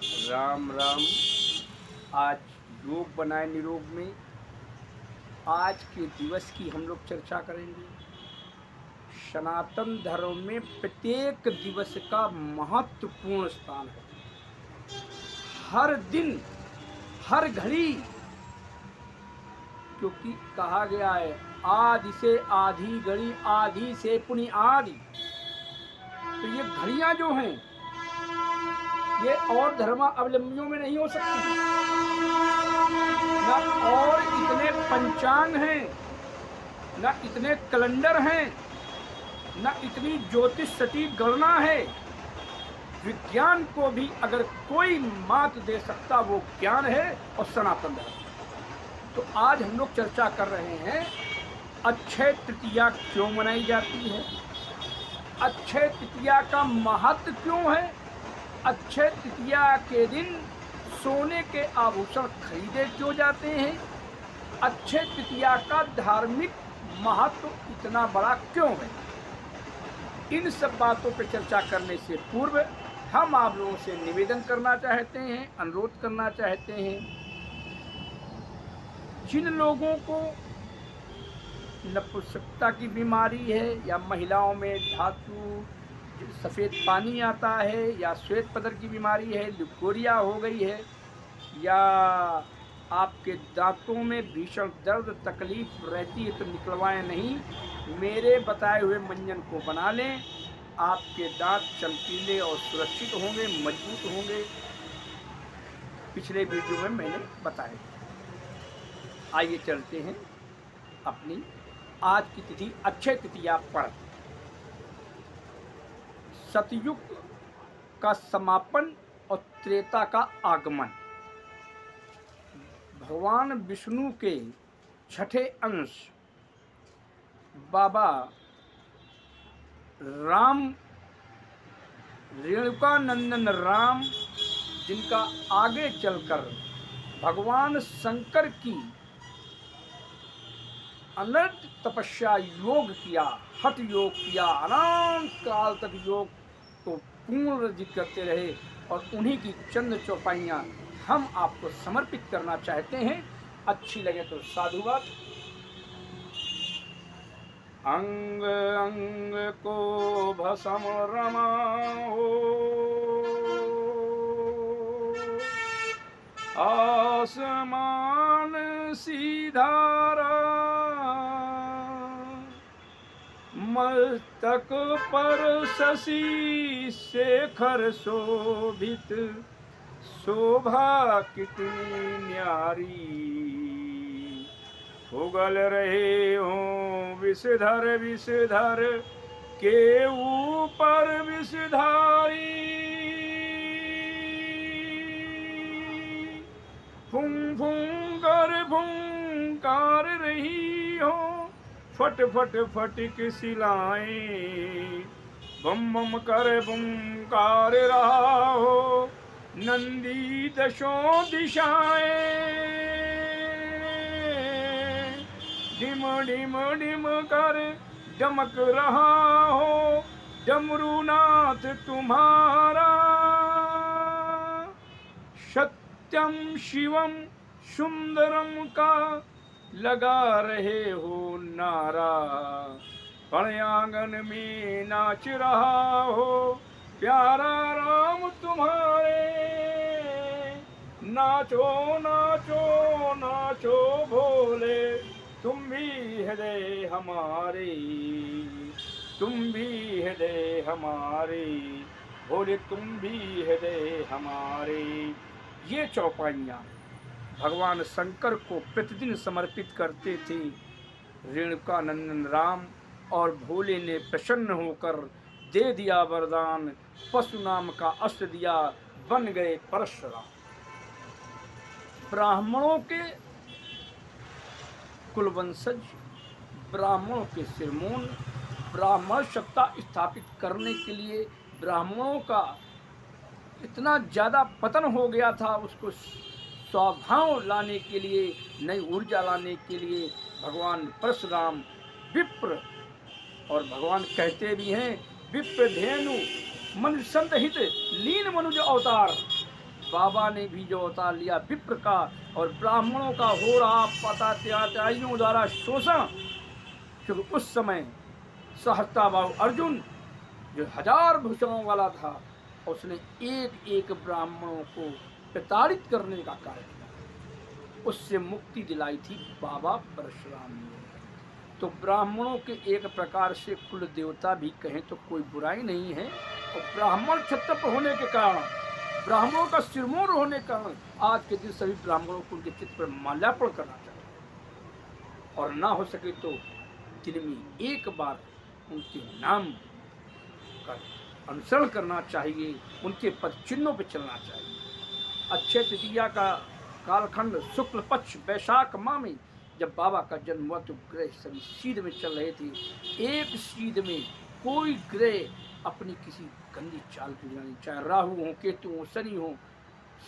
राम राम। आज योग बनाए निरोग में आज के दिवस की हम लोग चर्चा करेंगे। सनातन धर्म में प्रत्येक दिवस का महत्वपूर्ण स्थान है। हर दिन हर घड़ी, क्योंकि कहा गया है आदि से आधी घड़ी, आधी से पुनि आदि। तो ये घड़ियां जो हैं ये और धर्मावलंबियों में नहीं हो सकती। न और इतने पंचांग हैं, न इतने कैलेंडर हैं, न इतनी ज्योतिष सटीक गणना है। विज्ञान को भी अगर कोई मात दे सकता वो ज्ञान है और सनातन धर्म। तो आज हम लोग चर्चा कर रहे हैं अक्षय तृतीया क्यों मनाई जाती है, अक्षय तृतीया का महत्व क्यों है, अक्षय तृतीया के दिन सोने के आभूषण खरीदे क्यों जाते हैं, अक्षय तृतीया का धार्मिक महत्व इतना बड़ा क्यों है। इन सब बातों पर चर्चा करने से पूर्व हम आप लोगों से निवेदन करना चाहते हैं, अनुरोध करना चाहते हैं, जिन लोगों को नपुंसकता की बीमारी है या महिलाओं में धातु सफ़ेद पानी आता है या श्वेत पदर की बीमारी है, लिकोरिया हो गई है, या आपके दांतों में भीषण दर्द तकलीफ रहती है तो निकलवाएं नहीं, मेरे बताए हुए मंजन को बना लें। आपके दांत चमकीले और सुरक्षित होंगे, मजबूत होंगे। पिछले वीडियो में मैंने बताया। आइए चलते हैं अपनी आज की तिथि अक्षय तृतीया पर। सतयुग का समापन और त्रेता का आगमन। भगवान विष्णु के छठे अंश बाबा राम, रेणुकानंदन राम, जिनका आगे चलकर भगवान शंकर की अनंत तपस्या योग किया, हठ योग किया, अनंत काल तक योग को पूर्ण करते रहे, और उन्हीं की चंद चौपाइयाँ हम आपको समर्पित करना चाहते हैं। अच्छी लगे तो साधुवाद। अंग अंग को भस्म रमाओ, आसमान सीधारा, मस्तक पर शशि शेखर शोभित, शोभा कितनी न्यारी। उगल रहे हो विषधर विषधर के ऊपर विषधारी, फुंग फुंग कर फुंकार रही हो, फट फट फट की सिलाएं, बम बम कर बमकार रहा हो नंदी दशों दिशाएं, डिम डिम डिम कर डमक रहा हो डमरूनाथ तुम्हारा, सत्यम शिवम सुंदरम का लगा रहे हो नारा, आंगन में नाच रहा हो प्यारा राम तुम्हारे, नाचो नाचो नाचो भोले तुम भी हृदय हमारे, तुम भी हृदय हमारे, भोले तुम भी हृदय हमारे। ये चौपाइयाँ भगवान शंकर को प्रतिदिन समर्पित करते थे रेणुकानंदन राम, और भोले ने प्रसन्न होकर दे दिया वरदान, पशु नाम का अस्त्र दिया, बन गए परशुराम। ब्राह्मणों के कुलवंशज, ब्राह्मणों के सिरमौन, ब्राह्मण सत्ता स्थापित करने के लिए ब्राह्मणों का इतना ज़्यादा पतन हो गया था, उसको स्वभाव लाने के लिए, नई ऊर्जा लाने के लिए भगवान परशुराम विप्र, और भगवान कहते भी हैं विप्र धेनु मनुष्य हित लीन मनुज अवतार, बाबा ने भी जो अवतार लिया विप्र का और ब्राह्मणों का हो रहा पतात्याचारियों द्वारा शोषण, क्योंकि उस समय सहस्त्राबाहु अर्जुन जो 1000 भुजाओं वाला था, उसने एक एक ब्राह्मणों को प्रताड़ित करने का कार्य किया, उससे मुक्ति दिलाई थी बाबा परशुराम ने। तो ब्राह्मणों के एक प्रकार से कुल देवता भी कहें तो कोई बुराई नहीं है, और ब्राह्मण क्षत्रप होने के कारण, ब्राह्मणों का सिरमौर होने के कारण आज के दिन सभी ब्राह्मणों को उनके चित्र पर माल्यार्पण करना चाहिए, और ना हो सके तो दिन में एक बार उनके नाम का अनुसरण करना चाहिए, उनके पद चिन्हों पर चलना चाहिए। अक्षय तृतीया का कालखंड शुक्ल पक्ष वैशाख माह में जब बाबा का जन्म हुआ तो ग्रह सभी सीध में चल रहे थे। एक सीध में कोई ग्रह अपनी किसी गंदी चाल पर नहीं, चाहे राहु हो, केतु हो, शनि हो,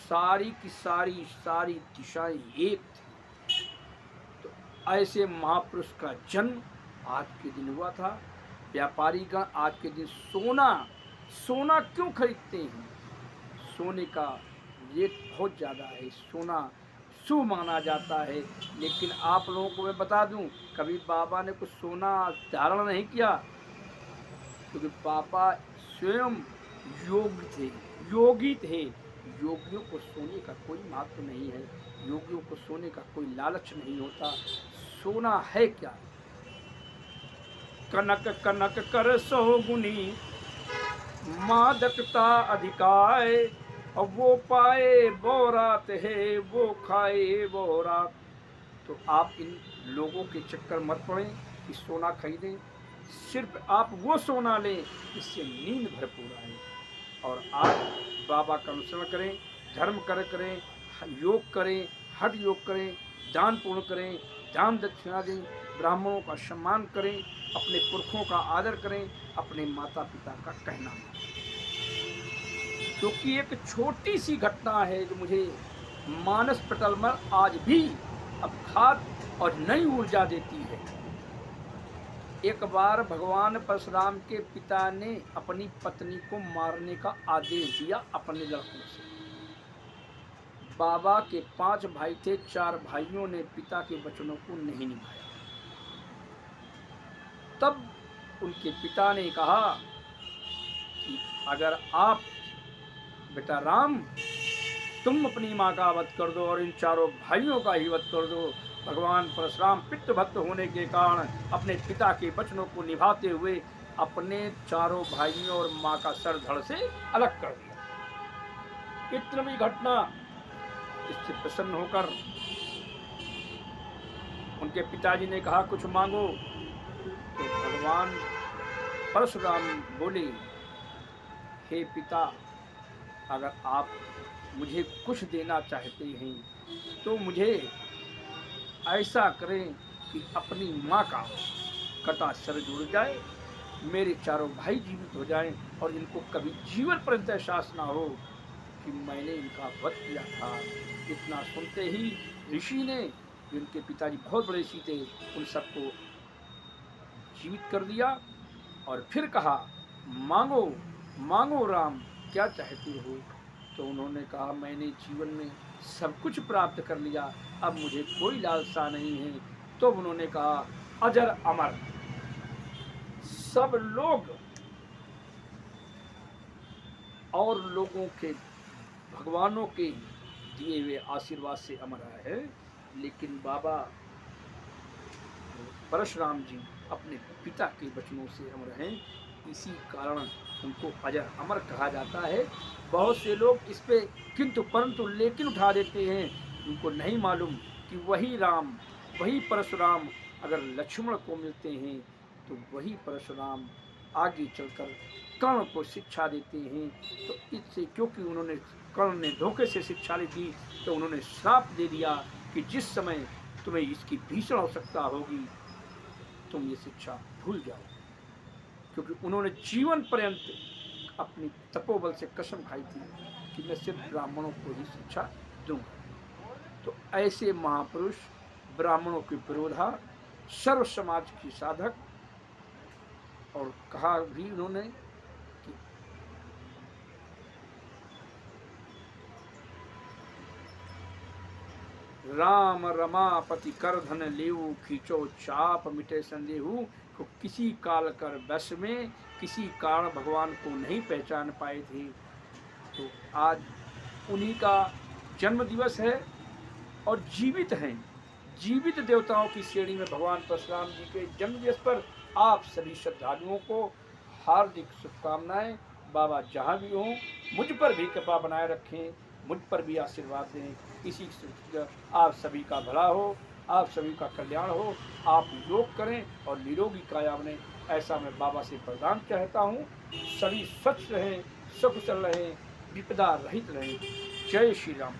सारी की सारी दिशाएं एक थी। तो ऐसे महापुरुष का जन्म आज के दिन हुआ था। व्यापारीगण आज के दिन सोना क्यों खरीदते हैं? सोने का रेट बहुत ज़्यादा है, सोना शुभ माना जाता है, लेकिन आप लोगों को मैं बता दूं, कभी बाबा ने कुछ सोना धारण नहीं किया, क्योंकि बाबा स्वयं योगी थे। योगियों को सोने का कोई महत्व नहीं है, योगियों को सोने का कोई लालच नहीं होता। सोना है क्या? कनक कनक कर सो गुनी मादकता अधिकाय, और वो पाए वो रात है, वो खाए वो रात। तो आप इन लोगों के चक्कर मत पड़ें कि सोना खरीदें, सिर्फ आप वो सोना लें जिससे नींद भरपूर आए। और आज बाबा का अनुसरण करें, धर्म करें, योग करें, हठ योग करें, दान पुण्य करें, दान दक्षिणा दें, ब्राह्मणों का सम्मान करें, अपने पुरखों का आदर करें, अपने माता पिता का कहना मानें। क्योंकि एक छोटी सी घटना है जो मुझे मानस पटल में आज भी अवघात और नई ऊर्जा देती है। एक बार भगवान परशुराम के पिता ने अपनी पत्नी को मारने का आदेश दिया अपने लड़कों से। बाबा के 5 भाई थे, 4 भाइयों ने पिता के वचनों को नहीं निभाया। तब उनके पिता ने कहा कि अगर आप बेटा राम तुम अपनी माँ का वध कर दो और इन 4 भाइयों का ही वध कर दो। भगवान परशुराम पितृभक्त होने के कारण अपने पिता के वचनों को निभाते हुए अपने 4 भाइयों और माँ का सर धड़ से अलग कर दिया। इतनी घटना, इससे प्रसन्न होकर उनके पिताजी ने कहा कुछ मांगो। तो भगवान परशुराम बोले, हे पिता, अगर आप मुझे कुछ देना चाहते हैं तो मुझे ऐसा करें कि अपनी माँ का कटा सर जुड़ जाए, मेरे 4 भाई जीवित हो जाएं और इनको कभी जीवन पर्यंत एहसास ना हो कि मैंने इनका वध किया था। इतना सुनते ही ऋषि ने, जिनके पिताजी बहुत बड़े ऋषि थे, उन सबको जीवित कर दिया और फिर कहा मांगो मांगो राम, क्या चाहते हो? तो उन्होंने कहा मैंने जीवन में सब कुछ प्राप्त कर लिया, अब मुझे कोई लालसा नहीं है। तो उन्होंने कहा अजर अमर, सब लोग और लोगों के भगवानों के दिए हुए आशीर्वाद से अमर है, लेकिन बाबा परशुराम जी अपने पिता के वचनों से अमर हैं, इसी कारण उनको अजर अमर कहा जाता है। बहुत से लोग इस पे किंतु परंतु लेकिन उठा देते हैं, उनको नहीं मालूम कि वही राम, वही परशुराम अगर लक्ष्मण को मिलते हैं तो वही परशुराम आगे चलकर कर्ण को शिक्षा देते हैं। तो इससे क्योंकि उन्होंने, कर्ण ने धोखे से शिक्षा ली थी, तो उन्होंने श्राप दे दिया कि जिस समय तुम्हें इसकी भीषण आवश्यकता होगी तुम ये शिक्षा भूल जाओ, क्योंकि उन्होंने जीवन पर्यंत अपनी तपोबल से कसम खाई थी कि मैं सिर्फ ब्राह्मणों को ही शिक्षा दूंगा। तो ऐसे महापुरुष ब्राह्मणों के विरोधा, सर्व समाज की साधक, और कहा भी उन्होंने कि राम रमापति कर धन लेऊ, खींचो चाप मिटे संदेहू। को किसी काल कर बस में, किसी कारण भगवान को नहीं पहचान पाए थे। तो आज उन्हीं का जन्म दिवस है और जीवित हैं, जीवित देवताओं की श्रेणी में भगवान परशुराम जी के जन्म दिवस पर आप सभी श्रद्धालुओं को हार्दिक शुभकामनाएं। बाबा जहाँ भी हों मुझ पर भी कृपा बनाए रखें, मुझ पर भी आशीर्वाद दें। इसी आप सभी का भला हो, आप सभी का कल्याण हो, आप योग करें और निरोगी काया बने, ऐसा मैं बाबा से प्रदान चाहता हूँ। सभी स्वच्छ रहें, सकुशल रहें, विपदा रहित रहें। जय श्री राम।